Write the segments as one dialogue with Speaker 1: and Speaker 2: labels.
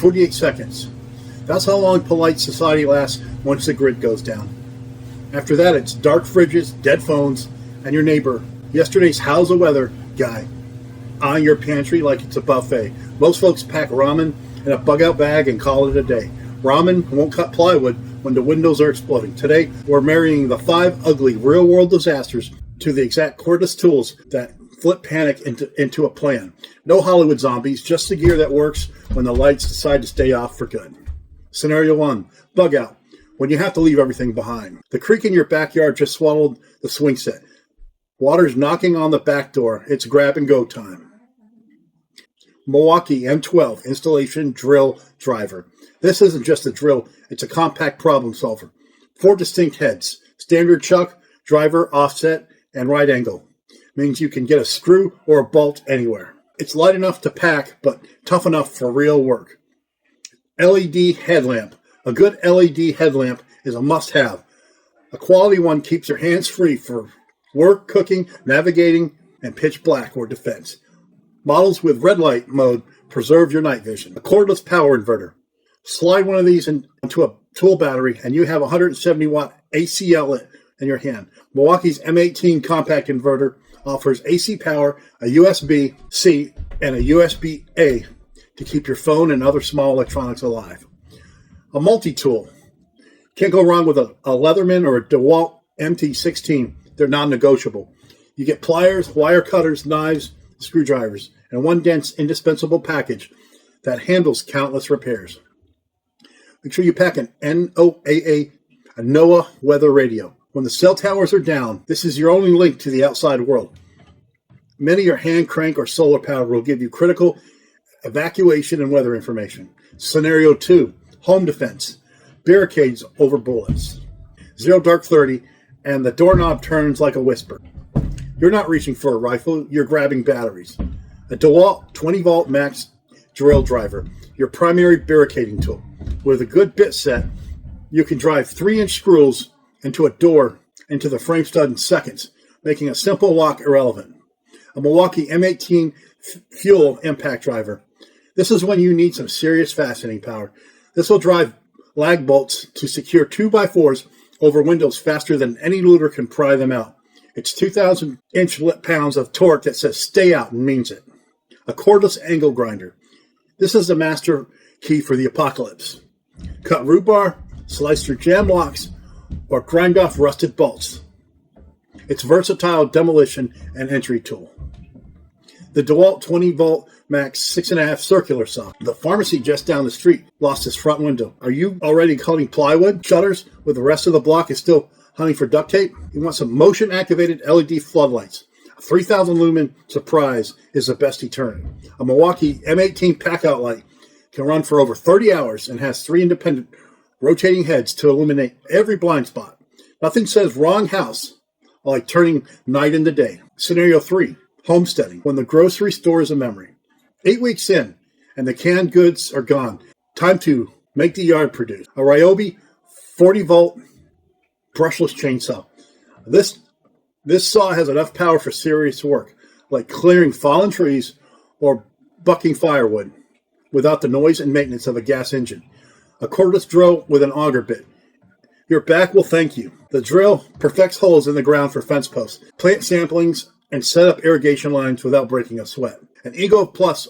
Speaker 1: 48 seconds. That's how long polite society lasts once the grid goes down. After that, it's dark fridges, dead phones, and your neighbor, yesterday's how's the weather guy, eyeing your pantry like it's a buffet. Most folks pack ramen in a Bugout bag and call it a day. Ramen won't cut plywood when the windows are exploding. Today, we're marrying the 5 ugly real-world disasters to the exact cordless tools that flip panic into a plan. No Hollywood zombies, just the gear that works when the lights decide to stay off for good. Scenario 1, Bugout, when you have to leave everything behind. The creek in your backyard just swallowed the swing set. Water's knocking on the back door. It's grab and go time. Milwaukee M12 installation drill driver. This isn't just a drill, it's a compact problem solver. 4 distinct heads, standard chuck, driver, offset, and right angle. Means you can get a screw or a bolt anywhere. It's light enough to pack, but tough enough for real work. LED headlamp. A good LED headlamp is a must-have. A quality one keeps your hands free for work, cooking, navigating, and pitch black or defense. Models with red light mode preserve your night vision. A cordless power inverter. Slide one of these into a tool battery and you have a 170 watt AC outlet in your hand. Milwaukee's M18 compact inverter offers AC power, a USB-C, and a USB-A to keep your phone and other small electronics alive. A multi-tool. Can't go wrong with a Leatherman or a DeWalt MT16. They're non-negotiable. You get pliers, wire cutters, knives, screwdrivers, and one dense, indispensable package that handles countless repairs. Make sure you pack an NOAA, a NOAA weather radio. When the cell towers are down, this is your only link to the outside world. Many are hand crank or solar powered, will give you critical evacuation and weather information. Scenario 2, home defense. Barricades over bullets. 0 dark 30, and the doorknob turns like a whisper. You're not reaching for a rifle, you're grabbing batteries. A DeWalt 20 volt max drill driver, your primary barricading tool. With a good bit set, you can drive 3-inch screws into a door into the frame stud in seconds, making a simple lock irrelevant. A Milwaukee M18 fuel impact driver. This is when you need some serious fastening power. This will drive lag bolts to secure 2x4s over windows faster than any looter can pry them out. It's 2,000 inch-pounds of torque that says stay out and means it. A cordless angle grinder. This is the master key for the apocalypse. Cut rhubarb, slice through jam locks, or grind off rusted bolts. It's versatile demolition and entry tool. The DeWalt 20 volt max 6.5 circular saw. The pharmacy just down the street lost its front window. Are you already cutting plywood shutters with the rest of the block is still hunting for duct tape? You want some motion activated LED floodlights. A 3,000 lumen surprise is the best deterrent. A Milwaukee M18 pack-out light can run for over 30 hours and has 3 independent rotating heads to illuminate every blind spot. Nothing says wrong house like turning night into day. Scenario 3, homesteading, when the grocery store is a memory. 8 weeks in, and the canned goods are gone. Time to make the yard produce. A Ryobi 40 volt brushless chainsaw. This saw has enough power for serious work, like clearing fallen trees or bucking firewood, without the noise and maintenance of a gas engine. A cordless drill with an auger bit. Your back will thank you. The drill perfects holes in the ground for fence posts, plant samplings, and set up irrigation lines without breaking a sweat. An Ego Plus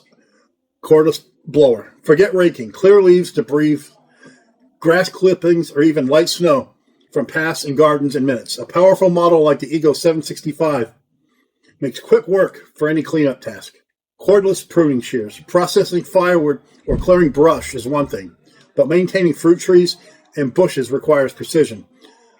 Speaker 1: cordless blower. Forget raking. Clear leaves, debris, grass clippings, or even light snow from paths and gardens in minutes. A powerful model like the Ego 765 makes quick work for any cleanup task. Cordless pruning shears. Processing firewood or clearing brush is one thing, but maintaining fruit trees and bushes requires precision.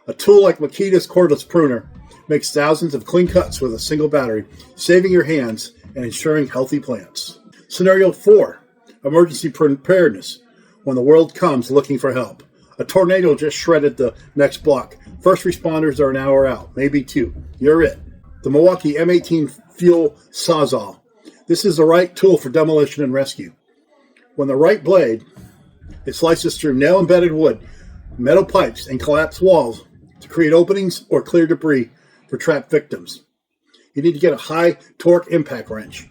Speaker 1: A tool like Makita's cordless pruner makes thousands of clean cuts with a single battery, saving your hands and ensuring healthy plants. Scenario 4, emergency preparedness, when the world comes looking for help. A tornado just shredded the next block. First responders are an hour out, maybe 2. You're it. The Milwaukee M18 fuel sawzall. This is the right tool for demolition and rescue. When the right blade, it slices through nail-embedded wood, metal pipes, and collapsed walls to create openings or clear debris for trapped victims. You need to get a high-torque impact wrench.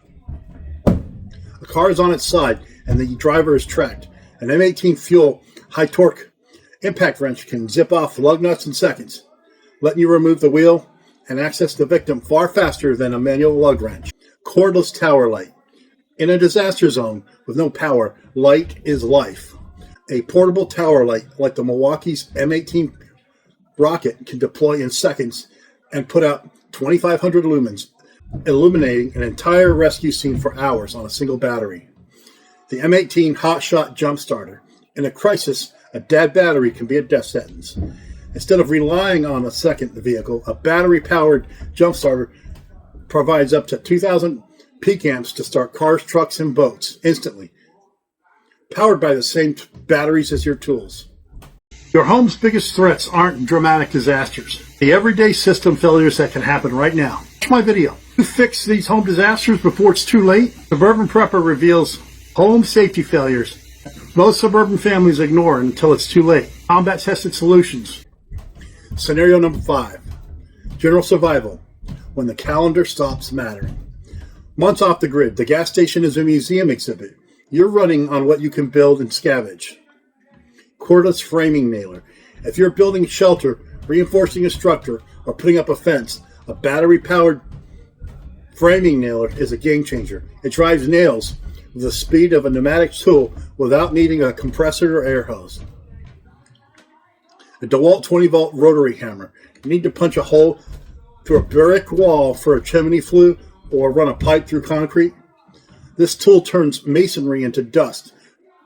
Speaker 1: A car is on its side, and the driver is tracked. An M18 fuel high torque impact wrench can zip off lug nuts in seconds, letting you remove the wheel and access the victim far faster than a manual lug wrench. Cordless tower light. In a disaster zone with no power, light is life. A portable tower light like the Milwaukee's M18 rocket can deploy in seconds and put out 2,500 lumens, illuminating an entire rescue scene for hours on a single battery. The M18 Hotshot Jump Starter. In a crisis, a dead battery can be a death sentence. Instead of relying on a second vehicle, a battery-powered jump starter provides up to 2,000 peak amps to start cars, trucks, and boats instantly, powered by the same batteries as your tools. Your home's biggest threats aren't dramatic disasters. The everyday system failures that can happen right now. Watch my video. You fix these home disasters before it's too late. Suburban Prepper reveals home safety failures most suburban families ignore until it's too late. Combat-tested solutions. Scenario number 5. General survival. When the calendar stops mattering. Months off the grid. The gas station is a museum exhibit. You're running on what you can build and scavenge. Cordless framing nailer. If you're building a shelter, reinforcing a structure, or putting up a fence, a battery-powered framing nailer is a game changer. It drives nails with the speed of a pneumatic tool without needing a compressor or air hose. A DeWalt 20-volt rotary hammer. You need to punch a hole through a brick wall for a chimney flue or run a pipe through concrete. This tool turns masonry into dust,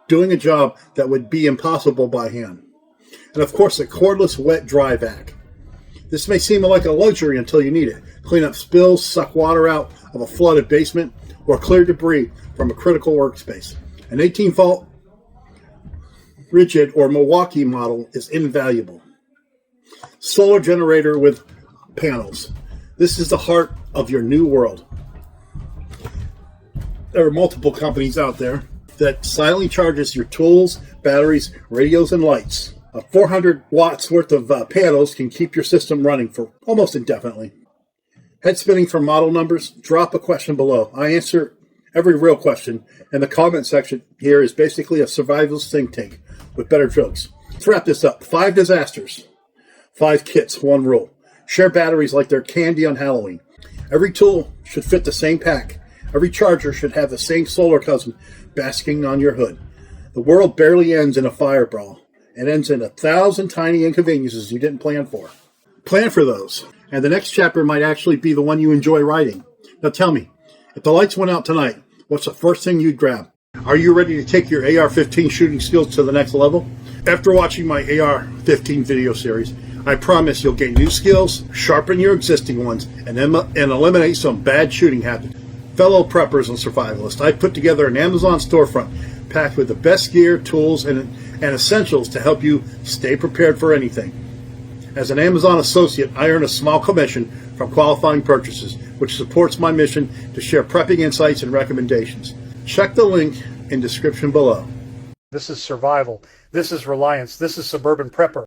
Speaker 1: doing a job that would be impossible by hand. And of course, a cordless wet dry vac. This may seem like a luxury until you need it. Clean up spills, suck water out of a flooded basement, or clear debris from a critical workspace. An 18-volt rigid or Milwaukee model is invaluable. Solar generator with panels. This is the heart of your new world. There are multiple companies out there that silently charges your tools, batteries, radios, and lights. 400 watts worth of panels can keep your system running for almost indefinitely. Head spinning for model numbers? Drop a question below. I answer every real question, and the comment section here is basically a survivalist think tank with better jokes. Let's wrap this up. 5 disasters, 5 kits, 1 rule. Share batteries like they're candy on Halloween. Every tool should fit the same pack. Every charger should have the same solar cousin basking on your hood. The world barely ends in a fire brawl. It ends in 1,000 tiny inconveniences you didn't plan for. Plan for those, and the next chapter might actually be the one you enjoy writing. Now tell me, if the lights went out tonight, what's the first thing you'd grab? Are you ready to take your AR-15 shooting skills to the next level? After watching my AR-15 video series, I promise you'll gain new skills, sharpen your existing ones, and eliminate some bad shooting habits. Fellow preppers and survivalists, I put together an Amazon storefront packed with the best gear, tools, and essentials to help you stay prepared for anything. As an Amazon associate, I earn a small commission from qualifying purchases, which supports my mission to share prepping insights and recommendations. Check the link in description below.
Speaker 2: This is survival. This is reliance. This is Suburban Prepper.